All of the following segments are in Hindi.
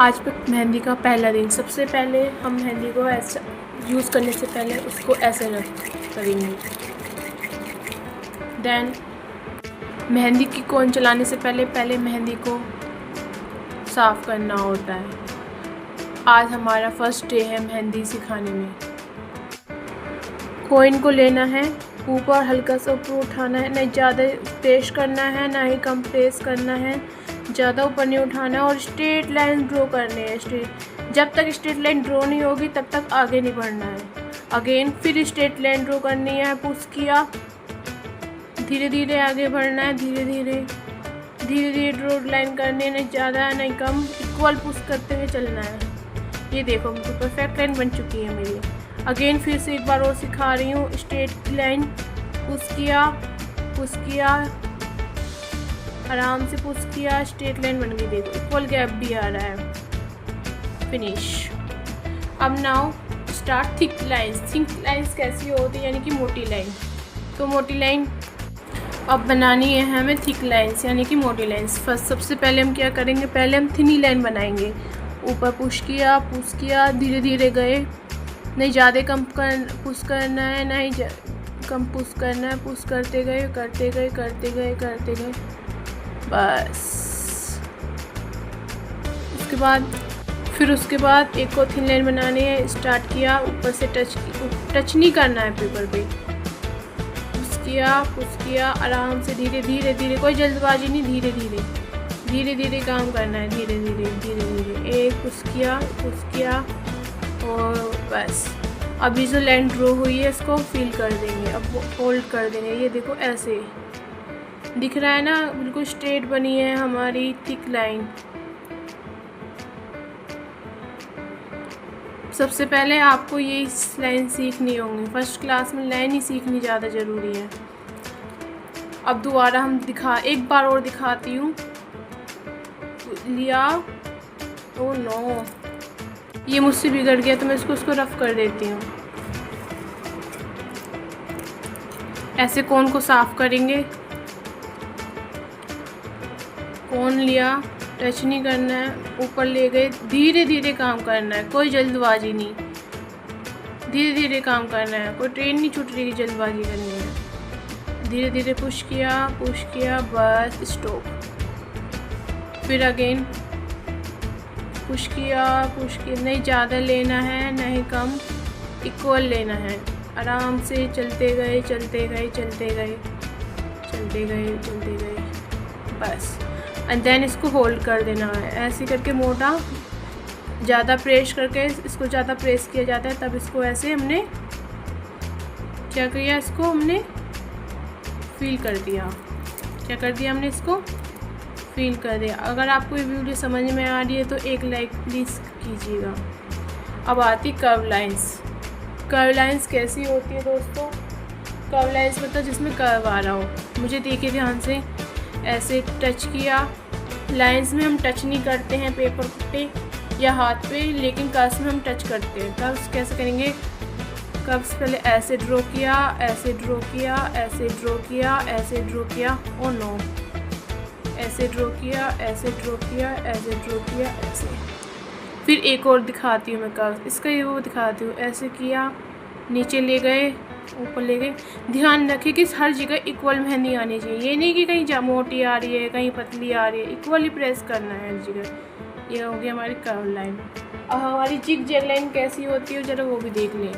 आज पे मेहंदी का पहला दिन। सबसे पहले हम मेहंदी को ऐसा यूज़ करने से पहले उसको ऐसे रख करेंगे। देन मेहंदी की कोन चलाने से पहले मेहंदी को साफ़ करना होता है। आज हमारा फर्स्ट डे है मेहंदी सिखाने में। कोइन को लेना है, ऊपर हल्का सा ऊपर उठाना है, नहीं ज़्यादा प्रेस करना है ना ही कम प्रेस करना है, ज़्यादा ऊपर नहीं उठाना है और स्ट्रेट लाइन ड्रॉ करनी है। स्ट्रेट जब तक स्ट्रेट लाइन ड्रॉ नहीं होगी तब तक आगे नहीं बढ़ना है। अगेन फिर स्ट्रेट लाइन ड्रॉ करनी है, पुश किया, धीरे धीरे आगे बढ़ना है, धीरे धीरे ड्रॉ लाइन करनी है, नहीं ज़्यादा नहीं कम, इक्वल पुश करते हुए चलना है। ये देखो मुझे परफेक्ट लाइन बन चुकी है मेरी। अगेन फिर से एक बार और सिखा रही हूँ। स्ट्रेट लाइन पुश किया, आराम से पुश किया, स्ट्रेट लाइन बन गई। देखो इक्वल गैप भी आ रहा है। फिनिश। अब now start thick lines. Thick lines कैसी होती है, यानी कि मोटी लाइन। तो मोटी लाइन अब बनानी है हमें थिक लाइंस यानी कि मोटी लाइंस। फर्स्ट सबसे पहले हम क्या करेंगे, पहले हम थिनी लाइन बनाएंगे। ऊपर पुश किया, धीरे धीरे गए, नहीं ज़्यादा कम पुश करना है, ना ही कम पुश करना है, पुश करते गए बस। उसके बाद एक और थिन लाइन बनानी है। स्टार्ट किया, ऊपर से टच नहीं करना है पेपर पे। पुश किया, आराम से धीरे धीरे, कोई जल्दबाजी नहीं, धीरे धीरे काम करना है, धीरे धीरे। एक पुश किया और बस। अभी जो लाइन ड्रॉ हुई है इसको फिल कर देंगे, अब वो होल्ड कर देंगे। ये देखो ऐसे दिख रहा है ना, बिल्कुल स्ट्रेट बनी है हमारी थिक लाइन। सबसे पहले आपको ये लाइन सीखनी होंगी। फर्स्ट क्लास में लाइन ही सीखनी ज़्यादा ज़रूरी है। अब दोबारा हम एक बार और दिखाती हूँ। लिया, ओ नो, ये मुझसे बिगड़ गया तो मैं उसको रफ कर देती हूँ। ऐसे कोन को साफ करेंगे। कोन लिया, टच नहीं करना है, ऊपर ले गए, धीरे धीरे काम करना है, कोई जल्दबाजी नहीं, धीरे धीरे काम करना है, कोई ट्रेन नहीं छूट रही, जल्दबाजी करनी है। धीरे धीरे पुश किया, बस स्टॉप। फिर अगेन पुश किया, नहीं ज़्यादा लेना है नहीं कम, इक्वल लेना है। आराम से चलते गए बस। एंड देन इसको होल्ड कर देना है, ऐसे करके मोटा ज़्यादा प्रेस करके, इसको ज़्यादा प्रेस किया जाता है तब इसको ऐसे हमने क्या किया, इसको हमने फील कर दिया। हमने इसको फील कर दिया। अगर आपको ये वीडियो समझ में आ रही है तो एक लाइक प्लीज़ कीजिएगा। अब आती कर्व लाइंस। कर्व लाइंस कैसी होती है दोस्तों? कर्व लाइंस मतलब जिसमें कर्व आ रहा हो। मुझे देखिए ध्यान से, ऐसे टच किया। लाइंस में हम टच नहीं करते हैं पेपर पे या हाथ पे, लेकिन कर्व्स में हम टच करते हैं। कर्व्स कैसे करेंगे? कर्व्स पहले ऐसे ड्रॉ किया, ऐसे ड्रॉ किया, ओ नो, ऐसे ड्रॉ किया, ऐसे। फिर एक और दिखाती हूँ मैं कर्व, इसका ये वो दिखाती हूँ। ऐसे किया, नीचे ले गए, ऊपर ले गए। ध्यान रखिए कि हर जगह इक्वल मेहंदी आनी चाहिए। ये नहीं कि कहीं मोटी आ रही है, कहीं पतली आ रही है, इक्वली प्रेस करना है हर जगह। ये हो गई हमारी कर्व लाइन। अब हमारी जिग जैग लाइन कैसी होती है ज़रा वो भी देख लें।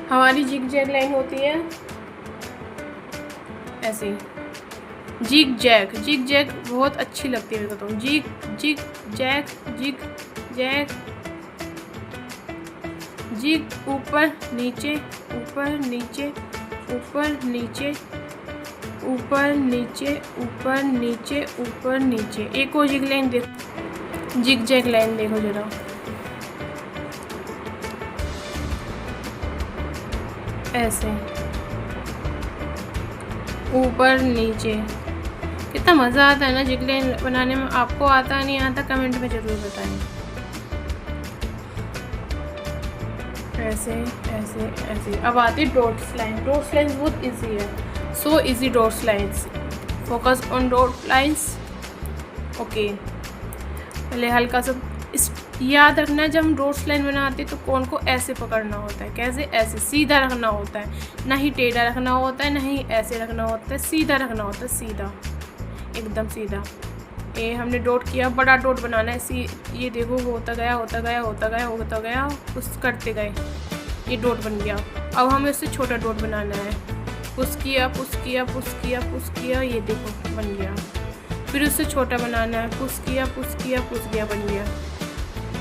हमारी जिग जैग लाइन होती है ऐसे, जिग जैग बहुत अच्छी लगती है मेरे को। तो जिग जैग, जिग ऊपर नीचे, ऊपर नीचे। एक और जिग लाइन देखो, जिग जैग लाइन देखो जरा, ऐसे ऊपर नीचे। कितना मज़ा आता है ना जिग लाइन बनाने में। आपको आता नहीं आता कमेंट में ज़रूर बताएं। ऐसे। अब आती है डॉट्स लाइन। डॉट्स लाइन बहुत इजी है, so easy dots lines. Focus on dot lines. Okay, पहले हल्का सा याद रखना है, जब हम डॉट्स लाइन बनाते हैं तो कोन को ऐसे पकड़ना होता है। कैसे? ऐसे सीधा रखना होता है, ना ही टेढ़ा रखना होता है, ना ही ऐसे रखना होता है, सीधा रखना होता है, सीधा, एकदम सीधा। ये हमने डॉट किया, बड़ा डॉट बनाना है। ये देखो होता गया होता गया होता गया होता गया, उस करते गए, ये डॉट बन गया। अब हमें उससे छोटा डॉट बनाना है। पुश किया पुश किया पुश किया पुश किया, ये देखो बन गया। फिर उससे छोटा बनाना है, पुश किया पुश किया पुश किया, बन गया,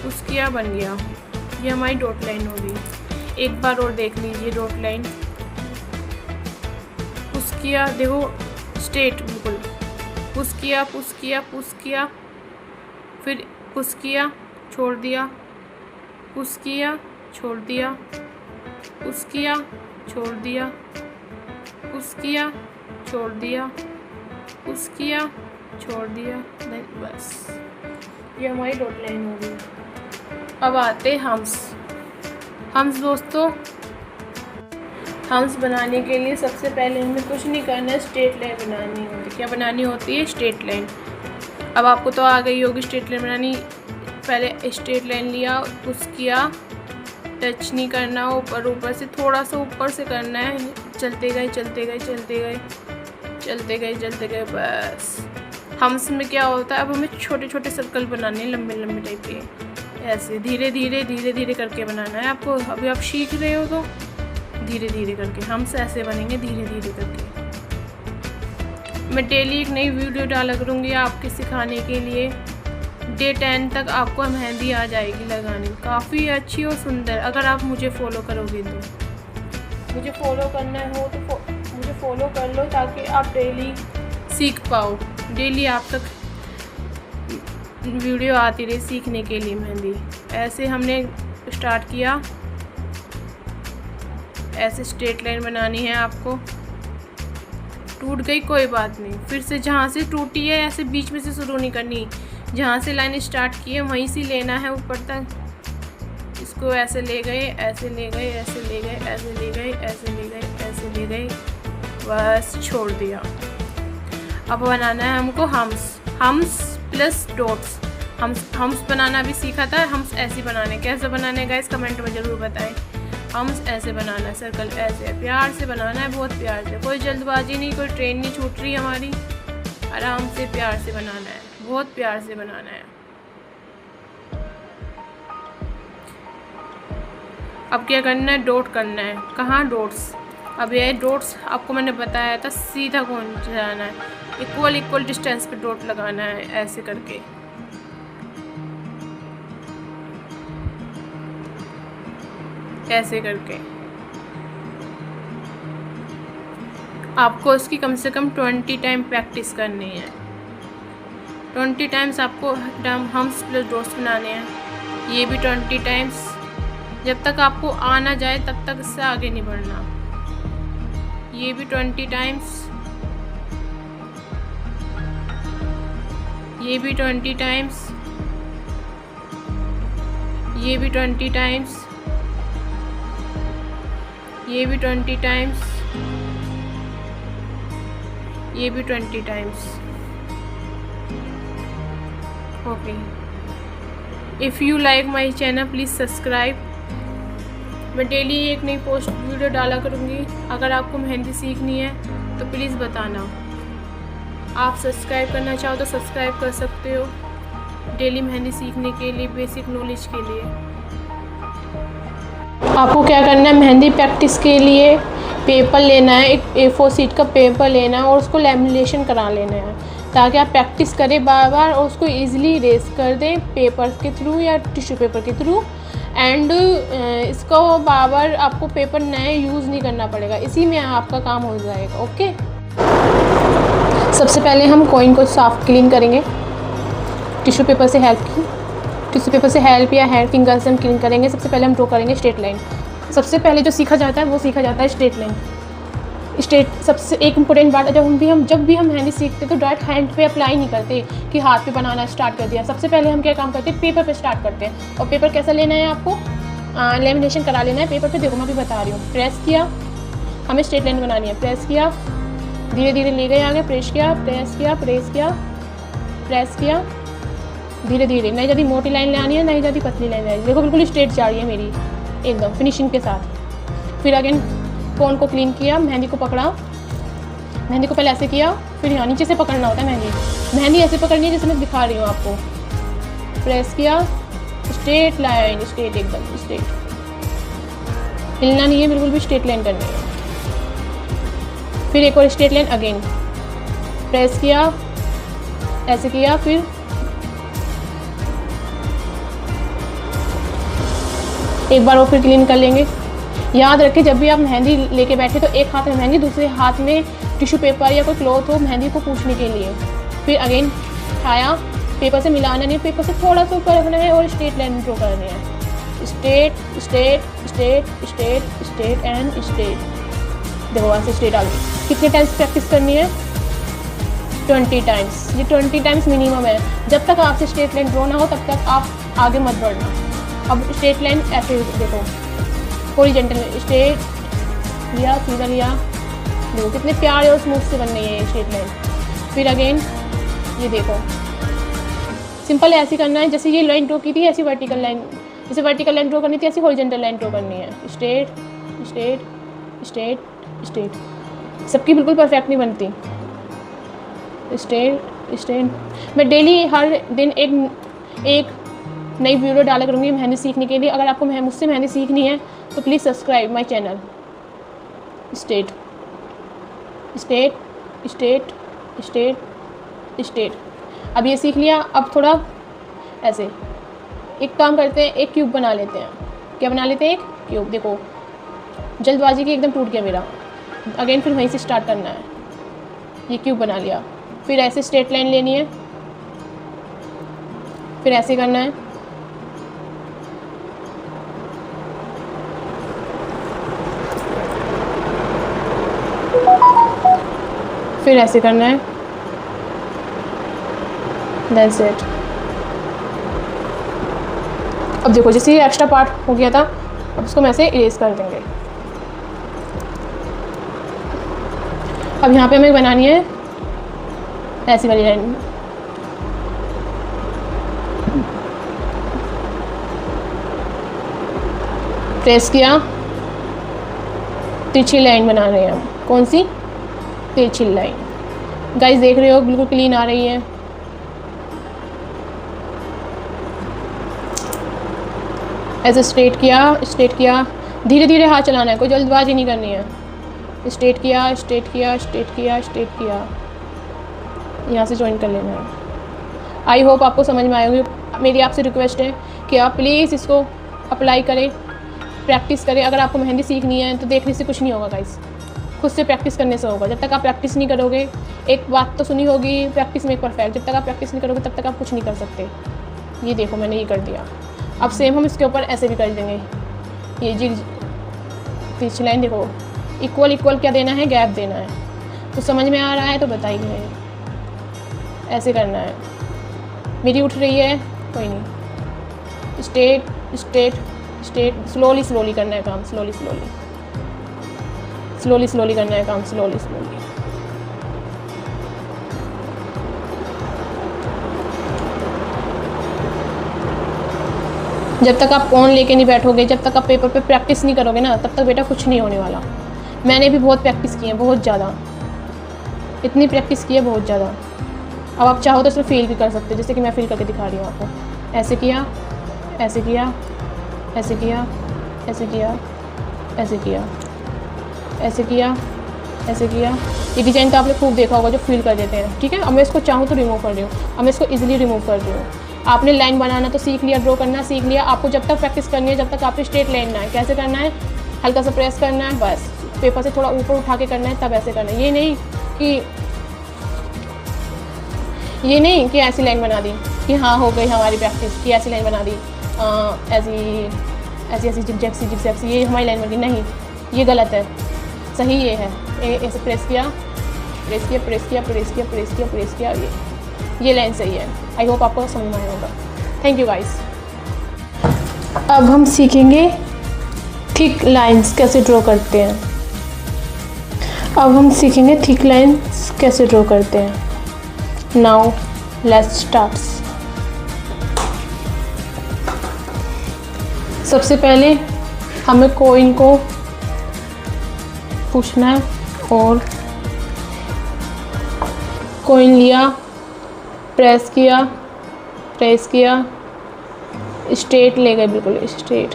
पुश किया, बन गया। ये हमारी डॉट लाइन होगी। एक बार और देख लीजिए डॉट लाइन। पुश किया, देखो स्ट्रेट बिल्कुल, पुश किया पुश किया पुश किया, फिर पुश किया छोड़ दिया, पुश किया छोड़ दिया, पुश किया छोड़ दिया, पुश किया छोड़ दिया, पुश किया छोड़ दिया, बस ये हमारी डॉट लाइन हो गई। अब आते हम्स। हम्स दोस्तों, हम्स बनाने के लिए सबसे पहले हमें कुछ नहीं करना है, स्ट्रेट लाइन बनानी होती है। क्या बनानी होती है? Straight line. अब आपको तो आ गई होगी स्ट्रेट लाइन बनानी। पहले स्ट्रेट लाइन लिया, पुश किया, टच नहीं करना, ऊपर ऊपर से थोड़ा सा ऊपर से करना है, चलते गए चलते गए चलते गए चलते गए चलते गए, बस। हम्स में क्या होता है, अब हमें छोटे छोटे सर्कल बनाने हैं, लंबे लंबे टाइप के, ऐसे धीरे धीरे धीरे धीरे करके बनाना है आपको। अभी आप सीख रहे हो तो धीरे धीरे करके हम्स ऐसे बनेंगे, धीरे धीरे करके। मैं डेली एक नई वीडियो डाला करूँगी आपके सिखाने के लिए। डे 10 तक आपको मेहंदी आ जाएगी लगाने, काफ़ी अच्छी और सुंदर, अगर आप मुझे फॉलो करोगे तो। मुझे फॉलो करना हो तो मुझे फॉलो कर लो, ताकि आप डेली सीख पाओ, डेली आप तक वीडियो आती रही सीखने के लिए मेहंदी। ऐसे हमने स्टार्ट किया, ऐसे स्ट्रेट लाइन बनानी है आपको। टूट गई कोई बात नहीं, फिर से जहाँ से टूटी है ऐसे बीच में से शुरू नहीं करनी, जहाँ से लाइन स्टार्ट की है वहीं से लेना है ऊपर तक। इसको ऐसे ले गए, ऐसे ले गए, ऐसे ले गए, ऐसे ले गए, ऐसे ले गए, ऐसे ले गए, बस छोड़ दिया। अब बनाना है हमको hums. Hums plus dots. Hums बनाना भी सीखा था, हम्स ऐसे बनाने। कैसे बनाने गाइस कमेंट में ज़रूर बताएं। हम्स ऐसे बनाना है, सर्कल ऐसे प्यार से बनाना है, बहुत प्यार से, कोई जल्दबाजी नहीं, कोई ट्रेन नहीं छूट रही हमारी, आराम से प्यार से बनाना है, बहुत प्यार से बनाना है। अब क्या करना है? डॉट करना है। कहाँ? डॉट्स। अब ये डॉट्स आपको मैंने बताया था, सीधा कौन जाना है, इक्वल डिस्टेंस पे डॉट लगाना है, ऐसे करके। ऐसे करके आपको इसकी कम से कम 20 टाइम प्रैक्टिस करनी है। 20 टाइम्स आपको हम्स प्लस डॉट्स बनाने हैं, ये भी 20 टाइम्स। जब तक आपको आ ना जाए तब तक इससे आगे नहीं बढ़ना। ये भी 20 टाइम्स, ये भी 20 टाइम्स, ये भी 20 टाइम्स, ये भी 20 टाइम्स, ये भी 20 times. Okay, if you like my channel please subscribe. मैं डेली एक नई पोस्ट वीडियो डाला करूँगी। अगर आपको मेहंदी सीखनी है तो प्लीज़ बताना। आप सब्सक्राइब करना चाहो तो सब्सक्राइब कर सकते हो, डेली मेहंदी सीखने के लिए, बेसिक नॉलेज के लिए। आपको क्या करना है, मेहंदी प्रैक्टिस के लिए पेपर लेना है, एक A4 शीट का पेपर लेना है और उसको लैमिनेशन करा लेना है, ताकि आप प्रैक्टिस करें बार बार और उसको इजीली इरेज कर दें पेपर के थ्रू या टिश्यू पेपर के थ्रू। एंड इसको बार बार आपको पेपर नए यूज़ नहीं करना पड़ेगा, इसी में आपका काम हो जाएगा। ओके, सबसे पहले हम कॉइन को साफ क्लीन करेंगे, टिश्यू पेपर से हेल्प या हैंड फिंगर से हम क्लीन करेंगे। सबसे पहले हम ड्रॉ करेंगे स्ट्रेट लाइन। सबसे पहले जो सीखा जाता है वो सीखा जाता है स्ट्रेट लाइन। सबसे एक इम्पोर्टेंट बात है, जब भी हम मेहंदी सीखते हैं तो डायरेक्ट हैंड पे अप्लाई नहीं करते कि हाथ पे बनाना स्टार्ट कर दिया। सबसे पहले हम क्या काम करते हैं, पेपर पे स्टार्ट करते हैं। और पेपर कैसा लेना है आपको, लेमिनेशन करा लेना है पेपर पे। देखो मैं अभी बता रही हूँ, प्रेस किया, हमें स्ट्रेट लाइन बनानी है, प्रेस किया, धीरे धीरे ले गए आगे, प्रेस किया, प्रेस किया, प्रेस किया, प्रेस किया, धीरे धीरे, नहीं ज़्यादा मोटी लाइन ले आनी है, नहीं ज़्यादा पतली लाइन ले आनी है। देखो बिल्कुल स्ट्रेट जा रही है मेरी एकदम फिनिशिंग के साथ। फिर अगेन कोन को क्लीन किया, मेहंदी को पकड़ा, मेहंदी को पहले ऐसे किया, फिर यहाँ नीचे से पकड़ना होता है मेहंदी ऐसे पकड़नी है जैसे मैं दिखा रही हूँ आपको। प्रेस किया, स्ट्रेट लाइन, स्ट्रेट एकदम स्ट्रेट, हिलना नहीं है बिल्कुल भी, स्ट्रेट लाइन करनी है। फिर एक और स्ट्रेट लाइन अगेन, प्रेस किया, ऐसे किया, फिर एक बार वो फिर क्लीन कर लेंगे। याद रखें जब भी आप मेहंदी लेके बैठे तो एक हाथ में मेहंदी, दूसरे हाथ में टिश्यू पेपर या कोई क्लॉथ हो मेहंदी को पूछने के लिए। फिर अगेन उठाया, पेपर से मिलाना नहीं, पेपर से थोड़ा सा ऊपर रखना है और स्ट्रेट लाइन ड्रॉ करनी है। Straight straight straight straight straight and straight. देखो ऐसे स्ट्रेट आ गई। कितने टाइम्स प्रैक्टिस करनी है? 20 टाइम्स। ये 20 टाइम्स मिनिमम है। जब तक आपसे स्ट्रेट लाइन ड्रॉ ना हो तब तक आप आगे मत बढ़ना। अब स्ट्रेट लाइन ऐसे देखो, हॉरिजॉन्टल स्ट्रेट लिया, सीधा लिया, देखो कितने प्यारे और स्मूथ से बन रही है ये स्ट्रेट लाइन। फिर अगेन ये देखो, सिंपल ऐसे करना है जैसे ये लाइन ड्रॉ की थी, ऐसी वर्टिकल लाइन, जैसे वर्टिकल लाइन ड्रॉ करनी थी ऐसी हॉरिजॉन्टल लाइन ड्रॉ करनी है। स्ट्रेट स्ट्रेट स्ट्रेट स्ट्रेट, सबकी बिल्कुल परफेक्ट नहीं बनती। Straight straight. मैं डेली हर दिन एक नई वीडियो डाला करूँगी मेहंदी सीखने के लिए। अगर आपको मुझसे मेहंदी सीखनी है तो please subscribe my channel. Straight straight straight straight straight. अब ये सीख लिया। अब थोड़ा ऐसे एक काम करते हैं, एक क्यूब बना लेते हैं। क्या बना लेते हैं? एक क्यूब। देखो जल्दबाजी की एकदम टूट गया मेरा। अगेन फिर वहीं से स्टार्ट करना है। ये क्यूब बना लिया, फिर ऐसे स्ट्रेट लाइन लेनी है, फिर ऐसे करना है, फिर ऐसे करना है। That's it। अब देखो जैसे ये एक्स्ट्रा पार्ट हो गया था, अब इसको हम ऐसे इरेज कर देंगे। अब यहाँ पे हमें बनानी है ऐसी वाली लाइन। प्रेस किया, तिरछी लाइन बना रहे हैं हम। कौन सी? तिरछी लाइन। गाइस देख रहे हो बिल्कुल क्लीन आ रही है। ऐसे स्ट्रेट किया, धीरे धीरे हाथ चलाना है, कोई जल्दबाजी नहीं करनी है। स्ट्रेट किया, स्ट्रेट किया, स्ट्रेट किया, स्ट्रेट किया, यहाँ से ज्वाइन कर लेना है। आई होप आपको समझ में आएगी। मेरी आपसे रिक्वेस्ट है कि आप प्लीज़ इसको अप्लाई करें, प्रैक्टिस करें। अगर आपको मेहंदी सीखनी है तो देखने से कुछ नहीं होगा गाइस, खुद से प्रैक्टिस करने से होगा। जब तक आप प्रैक्टिस नहीं करोगे, एक बात तो सुनी होगी, प्रैक्टिस मेक परफेक्ट। जब तक आप प्रैक्टिस नहीं करोगे तब तक आप कुछ नहीं कर सकते। ये देखो मैंने ये कर दिया। अब सेम हम इसके ऊपर ऐसे भी कर देंगे। ये जी तिरछी लाइन देखो, इक्वल क्या देना है? गैप देना है। तो समझ में आ रहा है तो बताइए। ऐसे करना है। मेरी उठ रही है, कोई नहीं। स्ट्रेट स्ट्रेट स्ट्रेट, स्लोली करना है काम, स्लोली करना है काम, स्लोली। जब तक आप फोन लेके नहीं बैठोगे, जब तक आप पेपर पे प्रैक्टिस नहीं करोगे ना, तब तक बेटा कुछ नहीं होने वाला। मैंने भी बहुत प्रैक्टिस की है, बहुत ज़्यादा, इतनी प्रैक्टिस की है बहुत ज़्यादा। अब आप चाहो तो इसमें फील भी कर सकते हो, जैसे कि मैं फील करके दिखा रही हूँ आपको। ऐसे किया, ऐसे किया, ऐसे किया, ऐसे किया, ऐसे किया, ऐसे किया, ऐसे किया। ये डिज़ाइन तो आपने खूब देखा होगा जो फील कर देते हैं। ठीक है, अब मैं इसको चाहूँ तो रिमूव कर रही हूँ। अब मैं इसको ईजिली रिमूव कर रही हूँ। आपने लाइन बनाना तो सीख लिया, ड्रॉ करना सीख लिया। आपको जब तक प्रैक्टिस करनी है, जब तक आपने स्ट्रेट लाइन ना है, कैसे करना है? हल्का सा प्रेस करना है, बस पेपर से थोड़ा ऊपर उठा के करना है, तब ऐसे करना है। ये नहीं कि ऐसी लाइन बना दी कि हाँ हो गई हमारी प्रैक्टिस, कि ऐसी लाइन बना दी, ऐसी जिग-जैग सी ये हमारी लाइन बन गई। नहीं, ये गलत है। सही ये है, ऐसे प्रेस किया, ये लाइन सही है। आई होप आपको समझ में आया होगा। Thank you guys. अब हम सीखेंगे थिक लाइंस कैसे ड्रॉ करते हैं। Now let's start. सबसे पहले हमें कॉइन को पूछना है और कॉइन लिया, प्रेस किया, स्ट्रेट ले गए, बिल्कुल स्ट्रेट,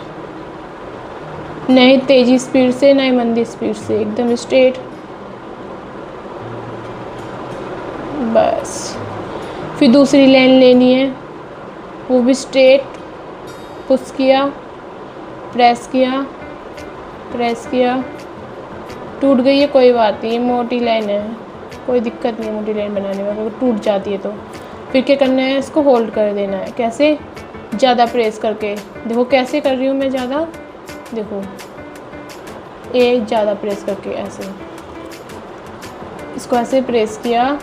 नहीं तेज़ी स्पीड से नहीं मंदी स्पीड से, एकदम स्ट्रेट, बस। फिर दूसरी लाइन लेनी है, वो भी स्ट्रेट, पुश किया, प्रेस किया, टूट गई है, कोई बात नहीं, मोटी लाइन है, कोई दिक्कत नहीं है मोटी लाइन बनाने में, अगर टूट जाती है तो। फिर क्या करना है, इसको होल्ड कर देना है। कैसे? ज़्यादा प्रेस करके। देखो कैसे कर रही हूँ मैं, ज़्यादा, देखो ये ज़्यादा प्रेस करके, ऐसे इसको ऐसे प्रेस किया,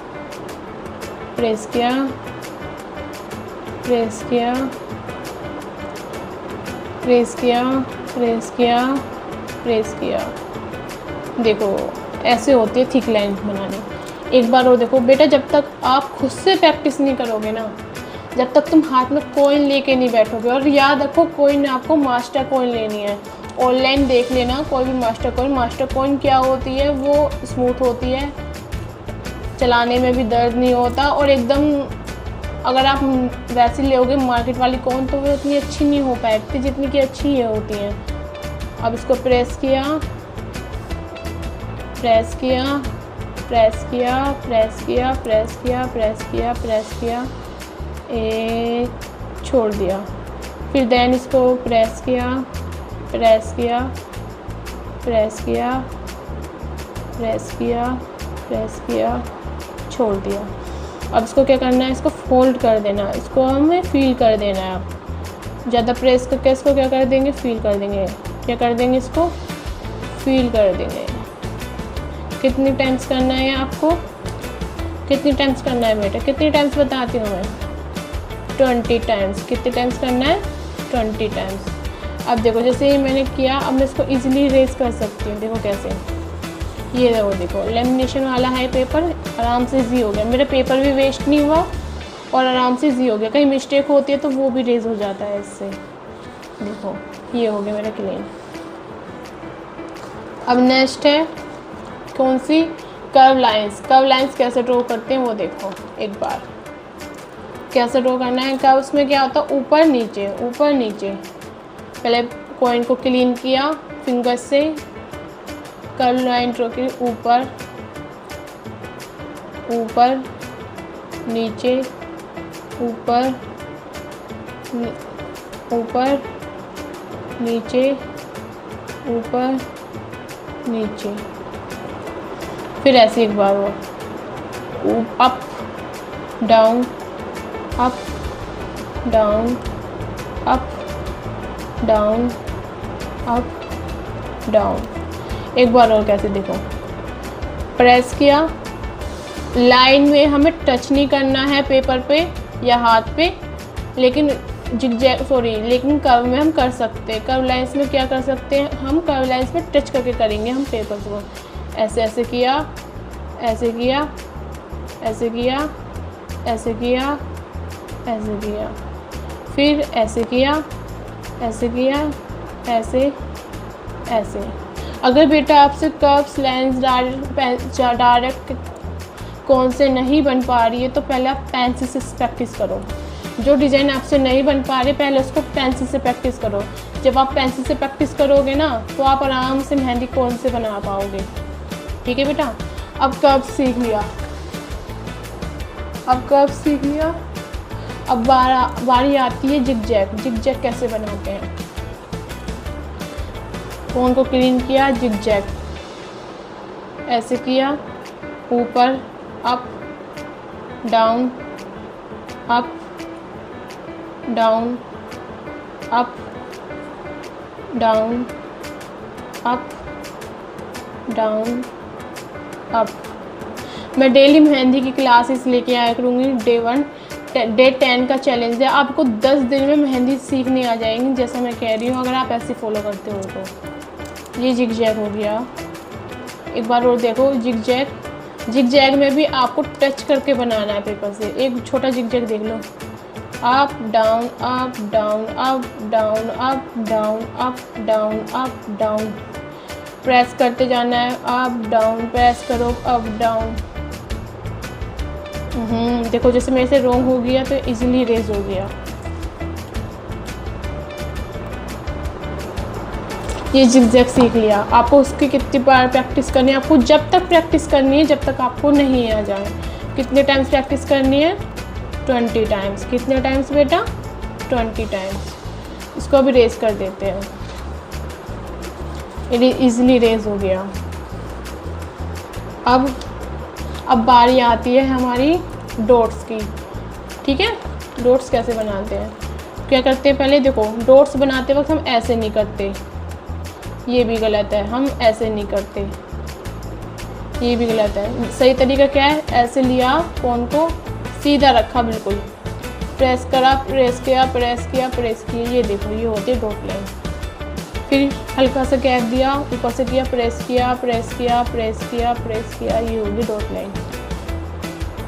देखो ऐसे होती है थिक लाइन बनानी। एक बार और देखो बेटा, जब तक आप खुद से प्रैक्टिस नहीं करोगे ना, जब तक तुम हाथ में कॉइन लेके नहीं बैठोगे, और याद रखो कॉइन आपको मास्टर कॉइन लेनी है। ऑनलाइन देख लेना कोई भी मास्टर कॉइन क्या होती है, वो स्मूथ होती है, चलाने में भी दर्द नहीं होता, और एकदम अगर आप वैसे लोगे मार्केट वाली कॉइन तो वो उतनी अच्छी नहीं हो पाएगी जितनी कि अच्छी ये होती हैं। अब इसको प्रेस किया, छोड़ दिया। फिर देन इसको प्रेस किया, छोड़ दिया। अब इसको क्या करना है, इसको फोल्ड कर देना, इसको हमें फील कर देना है। आप ज़्यादा प्रेस करके इसको क्या कर देंगे, फील कर देंगे। इसको फील कर देंगे। कितनी टाइम्स करना है आपको, कितनी टाइम्स करना है बेटा, कितनी टाइम्स बताती हूँ मैं, 20 टाइम्स। कितने टाइम्स करना है, 20 टाइम्स। अब देखो जैसे ही मैंने किया, अब मैं इसको इजीली इरेज कर सकती हूँ। देखो कैसे, ये देखो लेमिनेशन वाला है पेपर, आराम से इजी हो गया, मेरा पेपर भी वेस्ट नहीं हुआ और आराम से इजी हो गया। कहीं मिस्टेक होती है तो वो भी इरेज हो जाता है इससे। देखो ये हो गया मेरा क्लीन। अब नेक्स्ट है कौन सी, कर्व लाइंस कैसे ड्रॉ करते हैं वो देखो एक बार। कैसे ड्रॉ करना है कर्व, उसमें क्या होता है, ऊपर नीचे। पहले कॉइन को क्लीन किया फिंगर से, कर्व लाइन ड्रॉ की, ऊपर नीचे, ऊपर नीचे। फिर ऐसे एक बार वो अप डाउन, एक बार और कैसे, देखो प्रेस किया, लाइन में हमें टच नहीं करना है पेपर पे या हाथ पे, लेकिन लेकिन कर्व में हम कर सकते हैं। कर्व लाइंस में क्या कर सकते हैं हम, कर्व लाइंस में टच करके करेंगे हम पेपर्स को। ऐसे किया, फिर ऐसे ऐसे। अगर बेटा आपसे कर्व्स लाइंस डायरेक्ट कौन से नहीं बन पा रही है तो पहले आप पेंसिल से प्रैक्टिस करो। जो डिज़ाइन आपसे नहीं बन पा रहे पहले उसको पेंसिल से प्रैक्टिस करो। जब आप पेंसिल से प्रैक्टिस करोगे ना तो आप आराम से मेहंदी कौन से बना पाओगे। ठीक है बेटा। अब कर्व सीख लिया, अब बारी आती है जिगजैग कैसे बनाते हैं। फोन को क्लीन किया, जिगजैग ऐसे किया, ऊपर up down, up down, up down, up down, up. मैं डेली मेहंदी की क्लासेस लेके आया करूँगी। डे 10 का चैलेंज है। आपको 10 दिन में मेहंदी सीखने आ जाएंगी, जैसा मैं कह रही हूँ, अगर आप ऐसे फॉलो करते हो तो। ये जिगजैग हो गया। एक बार और देखो जिगजैग में भी आपको टच करके बनाना है पेपर से। एक छोटा जिगजैग देख लो, up down up down up down up down up down up down. Press करते जाना है, अप डाउन, प्रेस करो अप डाउन। देखो जैसे मेरे से रॉन्ग हो गया तो इजीली रेज हो गया। ये जिगजैग सीख लिया। आपको उसकी कितनी बार प्रैक्टिस करनी है? आपको जब तक प्रैक्टिस करनी है जब तक आपको नहीं आ जाए। कितने टाइम्स प्रैक्टिस करनी है? 20 टाइम्स। कितने टाइम्स बेटा? 20 टाइम्स। इसको अभी रेज कर देते हैं। ये इजीली रेज हो गया। अब बारी आती है हमारी डॉट्स की। ठीक है, डॉट्स कैसे बनाते हैं? क्या करते हैं पहले देखो, डॉट्स बनाते वक्त हम ऐसे नहीं करते, ये भी गलत है। हम ऐसे नहीं करते, ये भी गलत है। सही तरीका क्या है? ऐसे लिया, फोन को सीधा रखा, बिल्कुल प्रेस करा, प्रेस किया, प्रेस किया, प्रेस किया। ये देखो, ये होती है डॉट लाइन। फिर हल्का सा गैप दिया, ऊपर से किया, प्रेस किया, प्रेस किया, प्रेस किया, प्रेस किया, ये होगी डॉट लाइन।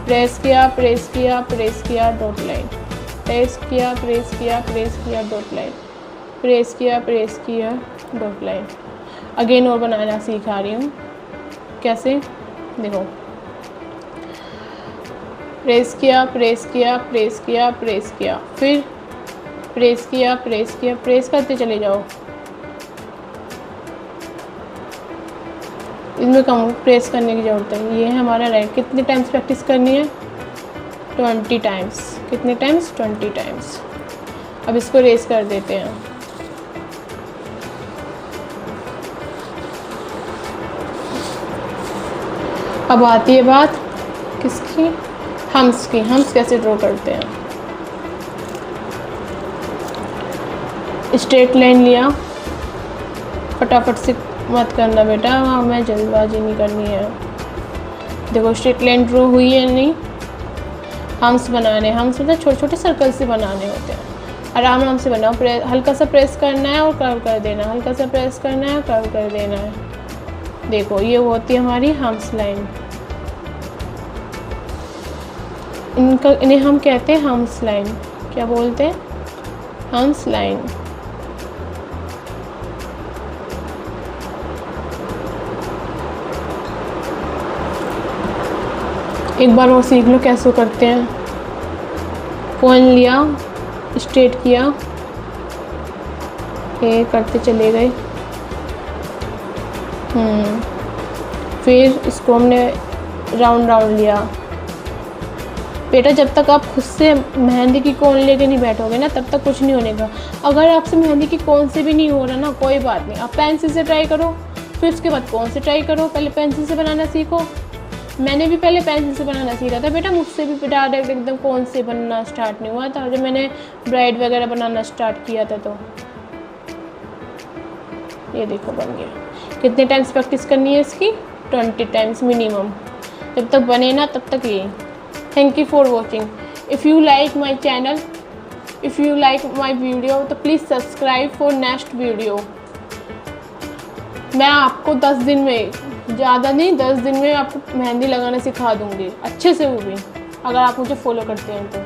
प्रेस किया, प्रेस किया, प्रेस किया, डॉट लाइन। प्रेस किया, प्रेस किया, प्रेस किया, डॉट लाइन। प्रेस किया, प्रेस किया, डॉट लाइन। अगेन और बनाना सिखा रही हूँ। कैसे? देखो, प्रेस किया, प्रेस किया, प्रेस किया, प्रेस किया, फिर प्रेस किया, प्रेस किया, प्रेस करते चले जाओ। इसमें कम प्रेस करने की ज़रूरत है। ये है हमारा राइट। कितने टाइम्स प्रैक्टिस करनी है? 20 टाइम्स। कितने टाइम्स? 20 टाइम्स। अब इसको रेस कर देते हैं। अब आती है बात किसकी? हम्स की। हम्स कैसे ड्रॉ करते हैं? स्ट्रेट लाइन लिया, फटाफट से मत करना बेटा, हमें जल्दबाजी नहीं करनी है। देखो स्ट्रेट लाइन ड्रॉ हुई है नहीं? हम्स बनाने, हम्स मतलब छोटे छोटे सर्कल से बनाने होते हैं। आराम आराम से बनाओ। हल्का सा प्रेस करना है और कर्व कर देना, हल्का सा प्रेस करना है और कर्व कर देना है। देखो ये होती है हमारी हम्स लाइन। इन्हें हम कहते हैं हम्स लाइन। क्या बोलते हैं? Hums line. एक बार और सीख लो कैसे करते हैं। कॉइन लिया, स्ट्रेट किया, ये करते चले गए। फिर इसको हमने राउंड राउंड लिया। बेटा जब तक आप खुद से मेहंदी की कोन लेके नहीं बैठोगे ना, तब तक कुछ नहीं होने का। अगर आपसे मेहंदी की कोन से भी नहीं हो रहा ना, कोई बात नहीं, आप पेंसिल से ट्राई करो, फिर उसके बाद कोन से ट्राई करो। पहले पेंसिल से बनाना सीखो। मैंने भी पहले पेंसिल से बनाना सीखा था बेटा, मुझसे भी डायरेक्ट एकदम कोन से बनना स्टार्ट नहीं हुआ था। जब मैंने ब्राइड वगैरह बनाना स्टार्ट किया था तो ये देखो बन गया। कितने टाइम्स प्रैक्टिस करनी है इसकी? 20 टाइम्स मिनिमम। जब तक बने ना तब तक ये। Thank you for watching. If you like my channel, if you like my video, तो please subscribe for next video. मैं आपको 10 दिन में, ज़्यादा नहीं 10 दिन में आपको मेहंदी लगाना सिखा दूँगी अच्छे से, वो भी अगर आप मुझे फॉलो करते हैं तो।